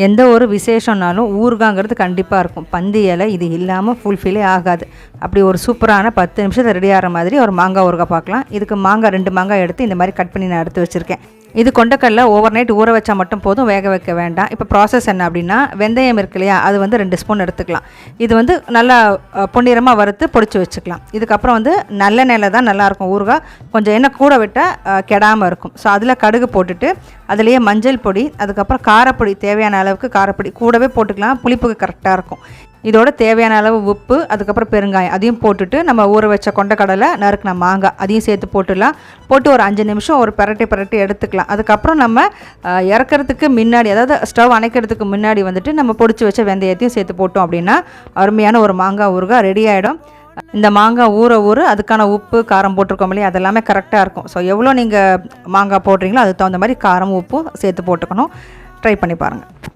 எந்த ஒரு விசேஷம்னாலும் ஊறுகாங்கிறது கண்டிப்பாக இருக்கும். பந்தி இலை இது இல்லாமல் ஃபுல்ஃபில்லே ஆகாது. அப்படி ஒரு சூப்பரான 10 நிமிஷத்தில் ரெடி ஆகிற மாதிரி ஒரு மாங்காய் ஊறுகாய் பார்க்கலாம். இதுக்கு மாங்காய் 2 மாங்காய் எடுத்து இந்த மாதிரி கட் பண்ணி நான் எடுத்து வச்சுருக்கேன். இது கொண்டக்கடலை ஓவர் நைட் ஊற வச்சா மட்டும் போதும், வேக வைக்க வேண்டாம். இப்போ ப்ராசஸ் என்ன அப்படின்னா, வெந்தயம் இருக்கு இல்லையா, அது வந்து 2 ஸ்பூன் எடுத்துக்கலாம். இது வந்து நல்லா பொன்னிறமாக வறுத்து பொடிச்சு வச்சுக்கலாம். இதுக்கப்புறம் வந்து நல்லெண்ணெயில் தான் நல்லாயிருக்கும் ஊறுகாய், கொஞ்சம் எண்ணெய் கூட விட்டால் கெடாமல் இருக்கும். ஸோ அதில் கடுகு போட்டுட்டு அதுலேயே மஞ்சள் பொடி, அதுக்கப்புறம் காரப்பொடி, தேவையான அளவுக்கு காரப்பொடி கூடவே போட்டுக்கலாம், புளிப்புக்கு கரெக்டாக இருக்கும். இதோட தேவையான அளவு உப்பு, அதுக்கப்புறம் பெருங்காயம் அதையும் போட்டுட்டு நம்ம ஊற வச்ச கொண்டக்கடலை, நறுக்கின மாங்காய் அதையும் சேர்த்து போட்டுடலாம். போட்டு ஒரு 5 நிமிஷம் ஒரு பிரட்டி எடுத்துக்கலாம். அதுக்கப்புறம் நம்ம இறக்கிறதுக்கு முன்னாடி, அதாவது ஸ்டவ் அணைக்கிறதுக்கு முன்னாடி வந்துட்டு நம்ம பொடிச்சு வச்ச வெந்தயத்தையும் சேர்த்து போட்டோம் அப்படின்னா அருமையான ஒரு மாங்காய் ஊறுகாய் ரெடி ஆகிடும். இந்த மாங்காய் ஊற அதுக்கான உப்பு காரம் போட்டிருக்கோம் இல்லையா, அதெல்லாமே கரெக்டாக இருக்கும். ஸோ எவ்வளோ நீங்கள் மாங்காய் போடுறீங்களோ அதுக்கு தகுந்த மாதிரி காரம் உப்பு சேர்த்து போட்டுக்கணும். ட்ரை பண்ணி பாருங்கள்.